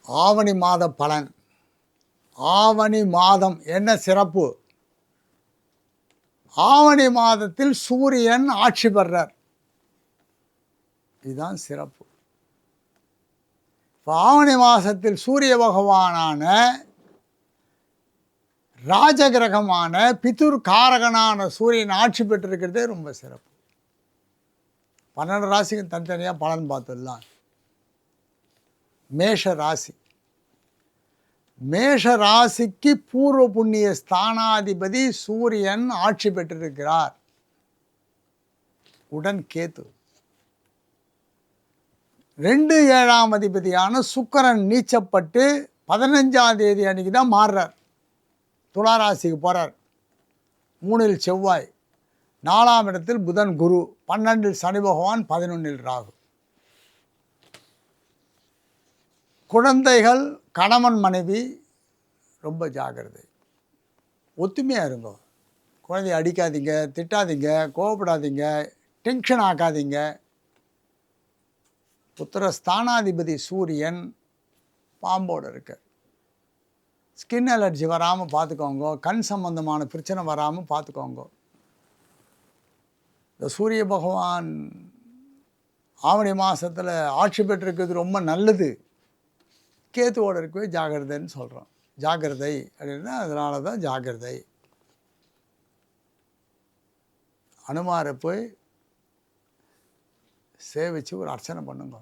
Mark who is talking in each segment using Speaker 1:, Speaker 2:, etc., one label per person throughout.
Speaker 1: ஆவணி மாத பலன். ஆவணி மாதம் என்ன சிறப்பு? ஆவணி மாதத்தில் சூரியன் ஆட்சி பெறார். இதுதான் சிறப்பு. ஆவணி மாதத்தில் சூரிய பகவானான ராஜகிரகமான பிதுர் காரகனான சூரியன் ஆட்சி பெற்றிருக்கிறதே ரொம்ப சிறப்பு. 12 ராசிக்கு தனித்தனியாக பலன் பார்த்துடலாம். மேஷ ராசி. மேஷ ராசிக்கு பூர்வ புண்ணிய ஸ்தானாதிபதி சூரியன் ஆட்சி பெற்றிருக்கிறார். உடன் கேது. 2 7ஆம் அதிபதியான சுக்கிரன் நீச்சப்பட்டு 15ஆம் தேதி அன்னைக்கு தான் மாறுறார். துளாராசிக்கு போகிறார். 3இல் செவ்வாய், 4ஆம் இடத்தில் புதன் குரு, 12இல் சனி பகவான், 11இல் ராகு. குழந்தைகள், கணவன் மனைவி ரொம்ப ஜாக்கிரதை. ஒத்துமையாக இருங்க. குழந்தைய அடிக்காதீங்க, திட்டாதீங்க, கோவப்படாதீங்க, டென்ஷன் ஆக்காதீங்க. புத்திர ஸ்தானாதிபதி சூரியன் பாம்போடு இருக்கு. ஸ்கின் அலர்ஜி வராமல் பார்த்துக்கோங்க. கண் சம்பந்தமான பிரச்சனை வராமல் பார்த்துக்கோங்க. இந்த சூரிய பகவான் ஆவணி மாதத்தில் ஆட்சி பெற்றிருக்கிறது ரொம்ப நல்லது. கேத்துவோடு இருக்கவே ஜாகிரதைன்னு சொல்கிறோம். ஜாகிரதை அப்படின்னா அதனால தான் ஜாகிரதை. அனுமாரை போய் சேவிச்சு ஒரு அர்ச்சனை பண்ணுங்க.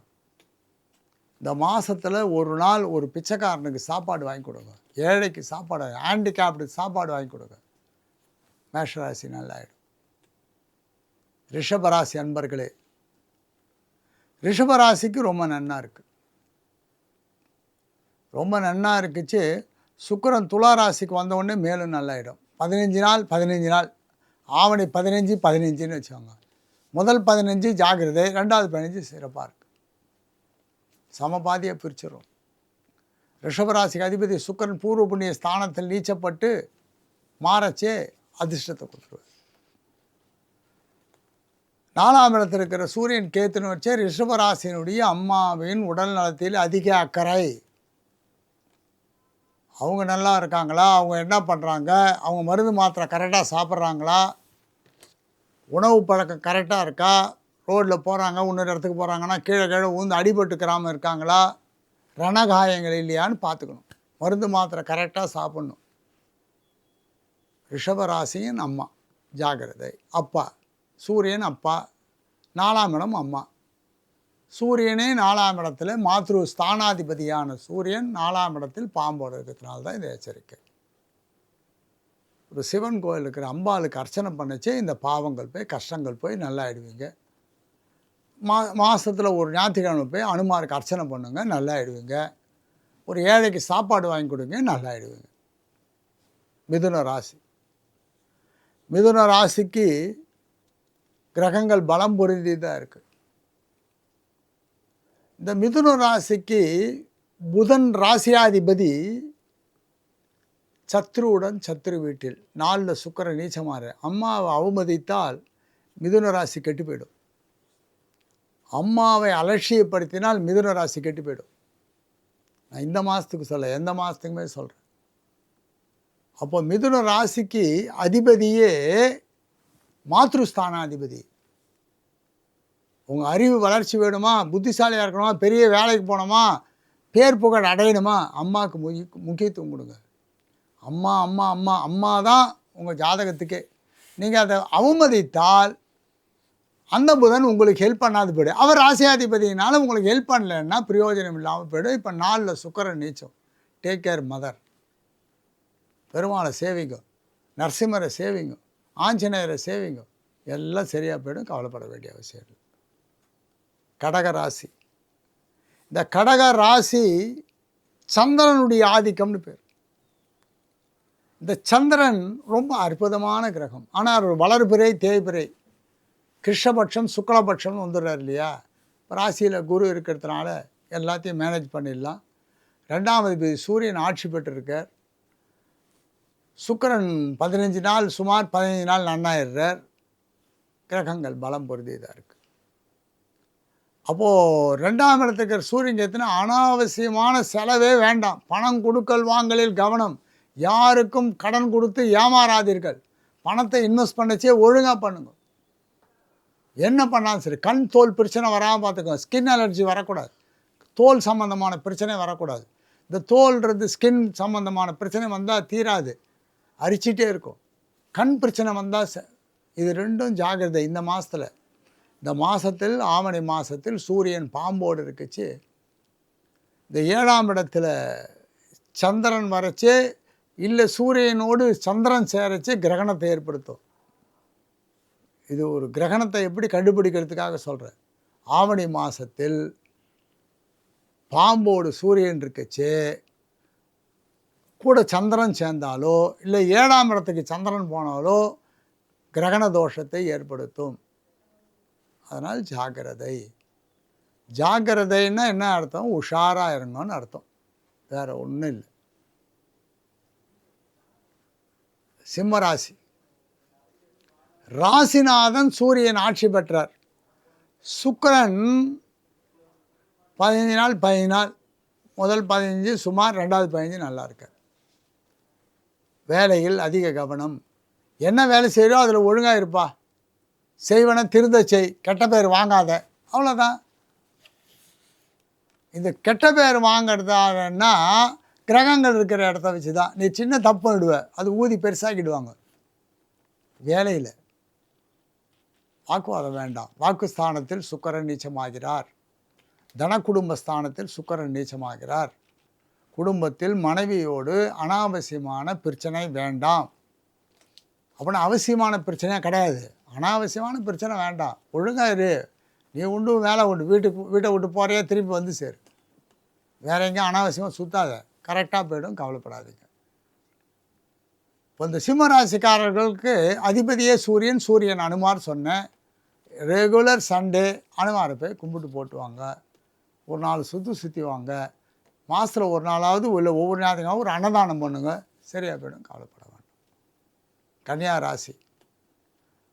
Speaker 1: இந்த மாதத்தில் ஒரு நாள் ஒரு பிச்சைக்காரனுக்கு சாப்பாடு வாங்கி கொடுங்க. ஏழைக்கு சாப்பாடு, ஹேண்டிகேப்டுக்கு சாப்பாடு வாங்கி கொடுங்க. மேஷராசி நல்லாயிடும். ரிஷபராசி அன்பர்களே, ரிஷபராசிக்கு ரொம்ப நன்னா இருக்குது. ரொம்ப நன்னா இருக்குச்சு. சுக்கிரன் துளாராசிக்கு வந்தவுடனே மேலும் நல்லாயிடும். 15 நாள் ஆவணி 15 வச்சுக்கோங்க. முதல் 15 ஜாகிரதை, 2வது 15 சிறப்பாக இருக்குது. சமபாதியாக பிரிச்சிடும். ரிஷபராசிக்கு அதிபதி சுக்கிரன் பூர்வ புண்ணிய ஸ்தானத்தில் நீச்சப்பட்டு மாறச்சே அதிர்ஷ்டத்தை கொடுத்துருவார். 4ஆம் இடத்தில் இருக்கிற சூரியன் கேத்துன்னு வச்சே ரிஷபராசினுடைய அம்மாவின் உடல் நலத்தில் அதிக அக்கறை. அவங்க நல்லா இருக்காங்களா, அவங்க என்ன பண்ணுறாங்க, அவங்க மருந்து மாத்திரை கரெக்டாக சாப்பிட்றாங்களா, உணவு பழக்கம் கரெக்டாக இருக்கா, ரோட்டில் போகிறாங்க, இன்னொரு இடத்துக்கு போகிறாங்கன்னா கீழே ஊந்து அடிபட்டுக்கிறாமல் இருக்காங்களா, ரணகாயங்கள் இல்லையான்னு பார்த்துக்கணும். மருந்து மாத்திரை கரெக்டாக சாப்பிட்ணும். ரிஷபராசியின் அம்மா ஜாகிரதை. அப்பா சூரியன் அப்பா, 4ஆம் இடம் அம்மா. சூரியனே 4ஆம் இடத்துல மாத்ரு ஸ்தானாதிபதியான சூரியன் 4ஆம் இடத்தில் பாம்போடு இருக்கிறதுனால தான் இந்த எச்சரிக்கை. ஒரு சிவன் கோயில் இருக்கிற அம்பாளுக்கு அர்ச்சனை பண்ணச்சே இந்த பாவங்கள் போய் கஷ்டங்கள் போய் நல்லா ஆயிடுவீங்க. மாதத்தில் ஒரு ஞாயிற்றுக்கிழமை போய் அனுமாருக்கு அர்ச்சனை பண்ணுங்க, நல்லா ஆயிடுவீங்க. ஒரு ஏழைக்கு சாப்பாடு வாங்கி கொடுங்க, நல்லா ஆயிடுவீங்க. மிதுன ராசி. மிதுன ராசிக்கு கிரகங்கள் பலம் பொருந்தி தான் இருக்குது. இந்த மிதுன ராசிக்கு புதன் ராசியாதிபதி சத்ருவுடன் சத்ரு வீட்டில் 4 சுக்கிரன் நீச்சமாறு. அம்மாவை அவமதித்தால் மிதுன ராசி கெட்டு போயிடும். அம்மாவை அலட்சியப்படுத்தினால் மிதுன ராசி கெட்டு போயிடும். நான் இந்த மாதத்துக்கு சொல்ல, எந்த மாதத்துக்குமே சொல்கிறேன். அப்போ மிதுன ராசிக்கு அதிபதியே மாத்ருஸ்தானாதிபதி. உங்கள் அறிவு வளர்ச்சி வேணுமா, புத்திசாலியாக இருக்கணுமா, பெரிய வேலைக்கு போகணுமா, பேர் புகழ் அடையணுமா, அம்மாவுக்கு முக்கியத்துவம் கொடுங்க. அம்மா அம்மா அம்மா அம்மா தான் உங்கள் ஜாதகத்துக்கே. நீங்கள் அதை அவமதித்தால் அந்த புதன் உங்களுக்கு ஹெல்ப் பண்ணாது போய்டும். அவர் ராசியாதிபதியினால உங்களுக்கு ஹெல்ப் பண்ணலைன்னா பிரயோஜனம் இல்லாமல் போய்டும். இப்போ 4 சுக்கிரன் நீச்சம். Take care mother. பெருமாளை சேவிங்க, நரசிம்மரை சேவிங்க, ஆஞ்சநேயரை சேவிங்க, எல்லாம் சரியாக போய்டும். கவலைப்பட வேண்டிய அவசியம் இல்லை. கடக ராசி. இந்த கடக ராசி சந்திரனுடைய ஆதிக்கம்னு பேர். இந்த சந்திரன் ரொம்ப அற்புதமான கிரகம். ஆனால் ஒரு வளர்பிறை தேய்பிறை கிருஷ்ணபட்சம் சுக்லபட்சம்னு வந்துடுறார் இல்லையா. ராசியில் குரு இருக்கிறதுனால எல்லாத்தையும் மேனேஜ் பண்ணிடலாம். 2ஆம் அதிபதி சூரியன் ஆட்சி பெற்றிருக்கார். சுக்கிரன் 15 நாள் சுமார் 15 நாள் நன்னாயிடுறார். கிரகங்கள் பலம் பொருந்தியதாக இருக்குது. அப்போது 2ஆம் இடத்துக்கு சூரியன் கேத்துனா அனாவசியமான செலவே வேண்டாம். பணம் கொடுக்கல் வாங்கலில் கவனம். யாருக்கும் கடன் கொடுத்து ஏமாறாதீர்கள். பணத்தை இன்வெஸ்ட் பண்ணச்சே ஒழுங்காக பண்ணுங்க. என்ன பண்ணாலும் சரி, கண் தோல் பிரச்சனை வராமல் பார்த்துக்கோங்க. ஸ்கின் அலர்ஜி வரக்கூடாது, தோல் சம்மந்தமான பிரச்சனை வரக்கூடாது. இந்த தோல்றது ஸ்கின் சம்மந்தமான பிரச்சனை வந்தால் தீராது, அரிச்சிட்டே இருக்கும். கண் பிரச்சனை வந்தால் இது ரெண்டும் ஜாகிரதை. இந்த மாதத்தில், இந்த மாதத்தில் ஆவணி மாதத்தில் சூரியன் பாம்போடு இருக்குச்சு. இந்த 7ஆம் இடத்துல சந்திரன் வரைச்சே இல்லை சூரியனோடு சந்திரன் சேரச்சு கிரகணத்தை ஏற்படுத்தும். இது ஒரு கிரகணத்தை எப்படி கண்டுபிடிக்கிறதுக்காக சொல்கிறேன். ஆவணி மாதத்தில் பாம்போடு சூரியன் இருக்குச்சு, கூட சந்திரன் சேர்ந்தாலோ இல்லை 7ஆம் இடத்துக்கு சந்திரன் போனாலோ கிரகண தோஷத்தை ஏற்படுத்தும். அதனால் ஜாக்கிரதை. ஜாக்கிரதைன்னா என்ன அர்த்தம்? உஷாராக இருங்கன்னு அர்த்தம், வேறு ஒன்றும் இல்லை. சிம்மராசி, ராசிநாதன் சூரியன் ஆட்சி பெற்றார். சுக்கிரன் 15 நாள் 15 நாள், முதல் 15 சுமார், 2வது 15 நல்லா இருக்கார். வேலையில் அதிக கவனம். என்ன வேலை செய்கிறோ அதில் ஒழுங்காக இருப்பா. செய்வன திருந்த செய், கெட்ட பேர் வாங்காத, அவ்வளோதான். இந்த கெட்ட பேர் வாங்கிறதான்னா கிரகங்கள் இருக்கிற இடத்த வச்சு தான். நீ சின்ன தப்பு பண்ணிடுவ, அது ஊதி பெருசாக்கிடுவாங்க. வேலையில் வாக்குவாதம் வேண்டாம். வாக்குஸ்தானத்தில் சுக்கிரன் நீச்சமாகிறார். தன குடும்பஸ்தானத்தில் சுக்கிரன் நீச்சமாகிறார். குடும்பத்தில் மனைவியோடு அனாவசியமான பிரச்சனை வேண்டாம். அப்படின்னா அவசியமான பிரச்சனையாக கிடையாது, அனாவசியமான பிரச்சனை வேண்டாம். ஒழுங்காக இரு, நீ உண்டு வேலை உண்டு, வீட்டை விட்டு போகிறையே திருப்பி வந்து சேரு. வேற எங்கேயும் அனாவசியமாக சுற்றாத, கரெக்டாக போய்டும், கவலைப்படாதீங்க. இப்போ இந்த சிம்மராசிக்காரர்களுக்கு அதிபதியே சூரியன். சூரியன் அனுமார் சொன்னேன். ரெகுலர் சண்டே அனுமாரை போய் கும்பிட்டு போட்டுவாங்க. ஒரு நாள் சுற்றி வாங்க. மாதத்தில் ஒரு நாளாவது இல்லை ஒவ்வொரு ஞாயிற்றுக்காகவும் ஒரு அன்னதானம் பண்ணுங்க, சரியாக போய்டும், கவலைப்பட வேண்டாம். கன்னியா ராசி,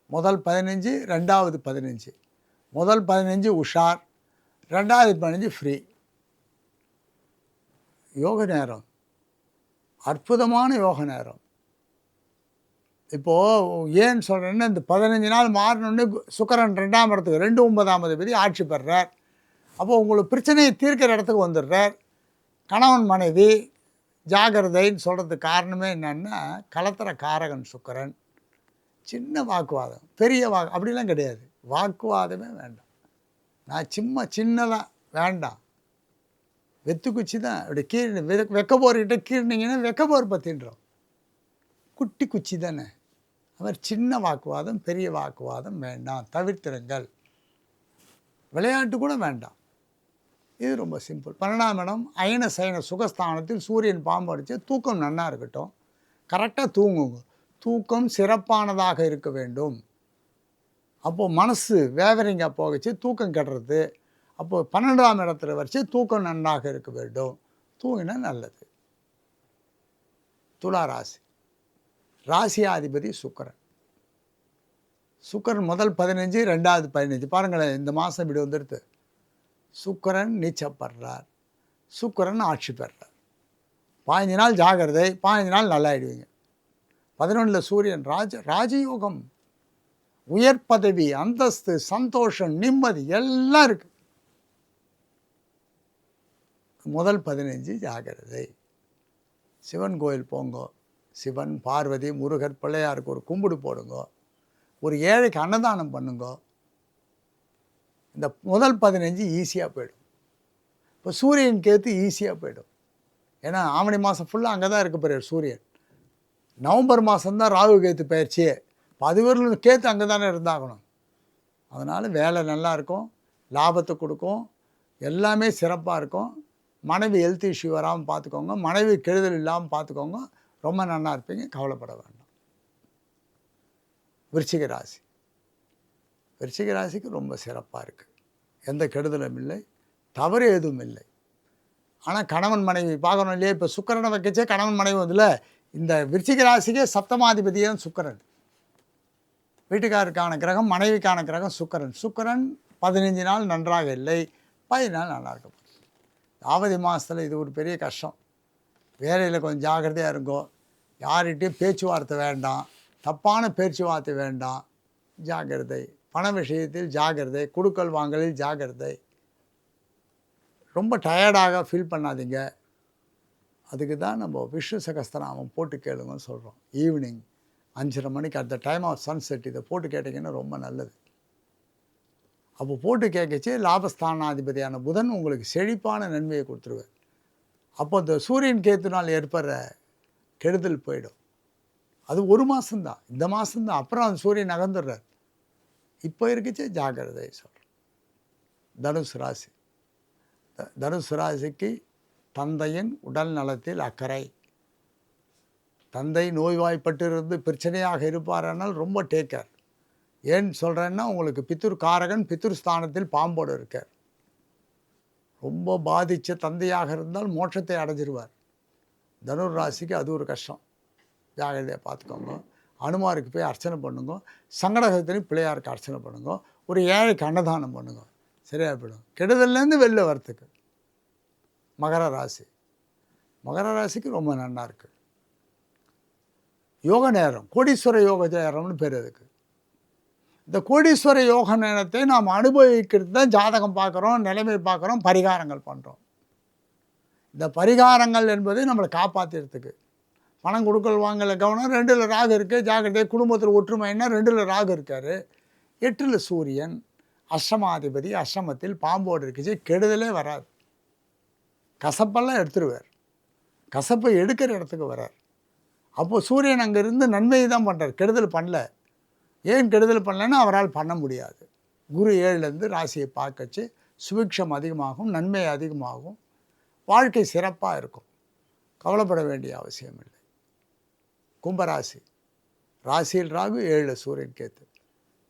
Speaker 1: முதல் 15, 2வது 15. முதல் 15 உஷார், 2வது 15 ஃப்ரீ. யோக நேரம், அற்புதமான யோக நேரம். இப்போது ஏன்னு சொல்கிறேன்னா, இந்த 15 நாள் மாறினோடனே சுக்கிரன் 2ஆம் இடத்துக்கு 2 9ஆம் அதிபதி ஆட்சி பெறுறார். அப்போது உங்களுக்கு பிரச்சனையை தீர்க்கிற இடத்துக்கு வந்துடுறார். கணவன் மனைவி ஜாகிரதைன்னு சொல்கிறதுக்கு காரணமே என்னன்னா, கலத்திர காரகன் சுக்கிரன். சின்ன வாக்குவாதம், பெரிய அப்படிலாம் கிடையாது. வாக்குவாதமே வேண்டாம். நான் சின்னதாக வேண்டாம். வெத்துக்குச்சி தான் அப்படி கீழே வெக்க போர்கிட்ட கீழ்னிங்கன்னா வெக்க போர் பற்றின்றோம். குட்டி குச்சி தானே. அவர் சின்ன வாக்குவாதம் பெரிய வாக்குவாதம் வேண்டாம், தவிர்த்திருங்கள். விளையாட்டு கூட வேண்டாம். இது ரொம்ப சிம்பிள். 12ஆம் இடம் அயன சயன சுகஸ்தானத்தில் சூரியன் பாம்பு அடித்து தூக்கம் நன்னா இருக்கட்டும், கரெக்டாக தூங்குங்க. தூக்கம் சிறப்பானதாக இருக்க வேண்டும். அப்போது மனசு வேவரிங்காக போகச்சு, தூக்கம் கெடுறது. அப்போது 12ஆம் இடத்துல வச்சு தூக்கம் நன்றாக இருக்க வேண்டும். தூங்கினா நல்லது. துலா ராசி, ராசியாதிபதி சுக்கிரன். சுக்கிரன் முதல் 15, 2வது 15. பாருங்களேன், இந்த மாதம் இப்படி வந்துடுது. சுக்கிரன் நீச்சப்படுறார், சுக்கிரன் ஆட்சி பெறார். 15 நாள் ஜாகிரதை, 15 நாள் நல்லாயிடுவீங்க. 11 சூரியன் ராஜயோகம், உயர் பதவி, அந்தஸ்து, சந்தோஷம், நிம்மதி எல்லாம் இருக்கு. முதல் 15 ஜாகிரதை. சிவன் கோயில் போங்க, சிவன் பார்வதி முருகர் பிள்ளையாருக்கு ஒரு கும்பிடு போடுங்க, ஒரு ஏழைக்கு அன்னதானம் பண்ணுங்க. இந்த முதல் 15 ஈஸியாக போயிடும். இப்போ சூரியன் கேத்து ஈஸியாக போயிடும். ஏன்னா ஆவணி மாதம் ஃபுல்லாக அங்கே தான் இருக்க போகிறார் சூரியன். நவம்பர் மாதம்தான் ராகு கேத்து பயிற்சியே. அதுவரையிலும் கேத்து அங்கே தானே இருந்தாகணும். அதனால் வேலை நல்லா இருக்கும், லாபத்தை கொடுக்கும், எல்லாமே சிறப்பாக இருக்கும். மனைவி ஹெல்த் இஷ்யூ வராமல் பார்த்துக்கோங்க, மனைவி கெடுதல் இல்லாமல் பார்த்துக்கோங்க. ரொம்ப நல்லா இருப்பீங்க, கவலைப்பட வேண்டாம். விருச்சிக ராசி, விருச்சிக ராசிக்கு ரொம்ப சிறப்பாக இருக்குது. எந்த கெடுதலும் இல்லை, தவறு எதுவும் இல்லை. ஆனால் கணவன் மனைவி பார்க்கணும் இல்லையா? இப்போ சுக்கிரனை வைக்கச்சே கணவன் மனைவி வந்துல. இந்த விருச்சிக ராசிக்கே சப்தமாதிபதியும் சுக்கிரன். வீட்டுக்காருக்கான கிரகம், மனைவிக்கான கிரகம் சுக்கிரன். சுக்கிரன் 15 நாள் நன்றாக இல்லை, 10 நாள் நல்லா இருக்க போகுது. ஆவதி மாதத்தில் இது ஒரு பெரிய கஷ்டம். வேலையில் கொஞ்சம் ஜாக்கிரதையாக இருங்கோ. யார்கிட்டையும் பேச்சுவார்த்தை வேண்டாம், தப்பான பேச்சுவார்த்தை வேண்டாம், ஜாக்கிரதை. பண விஷயத்தில் ஜாக்கிரதை, கொடுக்கல் வாங்கலில் ஜாக்கிரதை. ரொம்ப டயர்டாக ஃபீல் பண்ணாதீங்க. அதுக்கு தான் நம்ம விஷ்ணு சகஸ்திரநாமம் போட்டு கேளுங்கன்னு சொல்கிறோம். ஈவினிங் 5:30 மணிக்கு at the time of sunset இதை போட்டு கேட்டிங்கன்னா ரொம்ப நல்லது. அப்போ போட்டு கேட்கச்சு லாபஸ்தானாதிபதியான புதன் உங்களுக்கு செழிப்பான நன்மையை கொடுத்துருவார். அப்போ இந்த சூரியன் கேத்துனால் ஏற்படுற கெடுதல் போயிடும். அது ஒரு மாதம்தான், இந்த மாதம்தான். அப்புறம் அந்த சூரியன் நகர்ந்துடுறார். இப்போ இருக்குச்சு ஜாக்கிரதை சொல்கிறேன். தனுசு ராசி. தனுசு ராசிக்கு தந்தையின் உடல் நலத்தில் அக்கறை. தந்தை நோய்வாய்ப்பட்டு இருந்து பிரச்சனையாக இருப்பாரானால் ரொம்ப டேக்கர். ஏன்னு சொல்கிறேன்னா, உங்களுக்கு பித்ரு காரகன் பித்ரு ஸ்தானத்தில் பாம்போடு இருக்கார். ரொம்ப பாதித்த தந்தையாக இருந்தால் மோட்சத்தை அடைஞ்சிருவார். தனுர் ராசிக்கு அது ஒரு கஷ்டம். ஜாகிரதையாக பார்த்துக்கோங்க. அனுமாருக்கு போய் அர்ச்சனை பண்ணுங்க. சங்கடகத்திலையும் பிள்ளையாருக்கு அர்ச்சனை பண்ணுங்க. ஒரு ஏழைக்கு அன்னதானம் பண்ணுங்க, சரியாக போயிடும். கெடுதல்லேருந்து வெளில வரத்துக்கு. மகர ராசி. மகர ராசிக்கு ரொம்ப நல்லா இருக்குது. யோக நேரம், கோடீஸ்வர யோக நேரம்னு பேர் அதுக்கு. இந்த கோடீஸ்வர யோக நேரத்தை நாம் அனுபவிக்கிறது தான் ஜாதகம் பார்க்குறோம், நிலைமை பார்க்குறோம், பரிகாரங்கள் பண்ணுறோம். இந்த பரிகாரங்கள் என்பது நம்மளை காப்பாற்றுறதுக்கு. பணம் கொடுக்கல் வாங்கல கவனம். 2ல் ராகு இருக்குது, ஜாகிரதை. குடும்பத்தில் ஒற்றுமைன்னா 2ல் ராகு இருக்கார். 8ல் சூரியன் அஷ்டமாதிபதி, அஷ்டமத்தில் பாம்போடு இருக்குச்சு. கெடுதலே வராது. கசப்பெல்லாம் எடுத்துருவார். கசப்பை எடுக்கிற இடத்துக்கு வரார். அப்போது சூரியன் அங்கே இருந்து நன்மையை தான் பண்ணுறார், கெடுதல் பண்ணல. ஏன் கெடுதல் பண்ணலன்னா அவரால் பண்ண முடியாது. குரு 7லேருந்து ராசியை பார்க்கச்சு சுபிக்ஷம் அதிகமாகும், நன்மை அதிகமாகும், வாழ்க்கை சிறப்பாக இருக்கும். கவலைப்பட வேண்டிய அவசியம் இல்லை. கும்பராசி. ராசியில் ராகு, 7 சூரியன் கேத்து.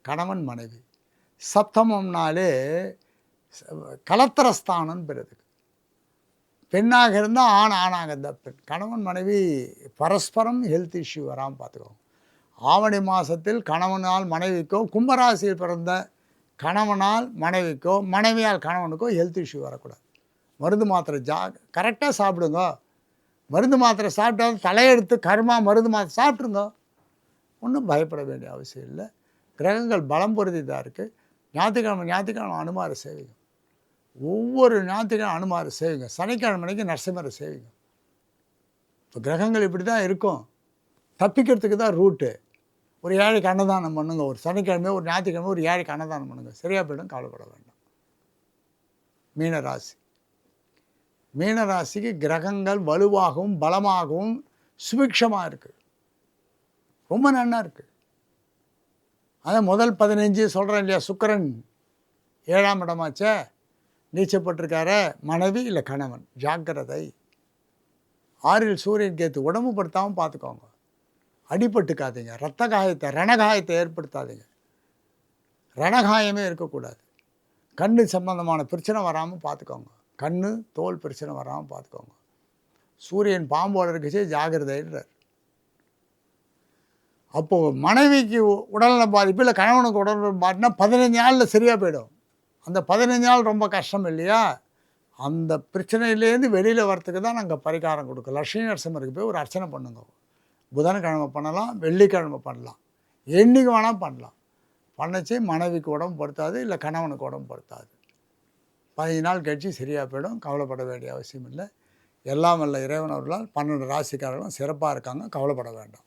Speaker 1: கணவன் மனைவி. சப்தமம்னாலே கலத்திரஸ்தானம் பெறுது. பெண்ணாக இருந்தால் ஆணாக இருந்தால் பெண். கணவன் மனைவி பரஸ்பரம் ஹெல்த் இஷ்யூ வராமல் பார்த்துக்கோங்க. ஆவணி மாதத்தில் கணவனால் மனைவிக்கோ, கும்பராசியில் பிறந்த கணவனால் மனைவிக்கோ, மனைவியால் கணவனுக்கோ ஹெல்த் இஷ்யூ வரக்கூடாது. மருந்து மாத்திரை கரெக்டாக சாப்பிடுங்க. மருந்து மாத்திரை சாப்பிட்டாலும் தலையெடுத்து கர்மா மருந்து மாத்திரை சாப்பிட்ருங்க. ஒன்றும் பயப்பட வேண்டிய அவசியம் இல்லை. கிரகங்கள் பலம் பொருதி தான் இருக்குது. ஞாயிற்றுக்கிழமை அனுமாரை சேவிங்க. ஒவ்வொரு ஞாயிற்றுக்கிழமை அனுமாரை சேவிங்க. சனிக்கிழமைக்கு நரசிம்மரை சேவிங்க. இப்போ கிரகங்கள் இப்படி தான் இருக்கும். தப்பிக்கிறதுக்கு தான் ரூட்டு. ஒரு ஏழைக்கு அன்னதானம் பண்ணுங்க. ஒரு சனிக்கிழமை, ஒரு ஞாயிற்றுக்கிழமை ஒரு ஏழைக்கு அன்னதானம் பண்ணுங்கள், சரியாக போய்டும். கவலைப்பட வேண்டாம். மீனராசி. மீனராசிக்கு கிரகங்கள் வலுவாகவும் பலமாகவும் சுபிக்ஷமாக இருக்குது. ரொம்ப நல்லா இருக்குது. அதான் முதல் 15 சொல்கிறேன் இல்லையா, சுக்கிரன் 7ஆம் இடமாச்சே, நீச்சப்பட்டிருக்கார. மனைவி இல்லை கணவன் ஜாக்கிரதை. 6ல் சூரியன் கேத்து. உடம்பு படுத்தாமல் பார்த்துக்கோங்க. அடிபட்டுக்காதீங்க. ரத்த காயத்தை ரணகாயத்தை ஏற்படுத்தாதீங்க. ரணகாயமே இருக்கக்கூடாது. கண் சம்பந்தமான பிரச்சனை வராமல் பார்த்துக்கோங்க. கண் தோல் பிரச்சனை வராமல் பார்த்துக்கோங்க. சூரியன் பாம்போடு இருக்குச்சு, ஜாகிரதைன்றார். அப்போது மனைவிக்கு உடல்நல பாதிப்பு இல்லை கணவனுக்கு உடல்நல பாதிப்புனா 15 நாளில் சரியாக போயிடும். அந்த 15 நாள் ரொம்ப கஷ்டம் இல்லையா? அந்த பிரச்சனையிலேருந்து வெளியில் வரத்துக்கு தான் நாங்கள் பரிகாரம் கொடுக்கோம். லட்சுமி நரசிம்மருக்கு போய் ஒரு அர்ச்சனை பண்ணுங்க. புதன்கிழமை பண்ணலாம், வெள்ளிக்கிழமை பண்ணலாம், என்றைக்கு வேணால் பண்ணலாம். பண்ணச்சு மனைவிக்கு உடம்பு படுத்தாது, இல்லை கணவனுக்கு உடம்பு படுத்தாது. 15 நாள் கழிச்சு சரியாக போயிடும். கவலைப்பட வேண்டிய அவசியம் இல்லை. எல்லாம் வல்ல இறைவன் அவர்களால் 12 ராசிக்காரர்களும் சிறப்பாக இருக்காங்க. கவலைப்பட வேண்டாம்.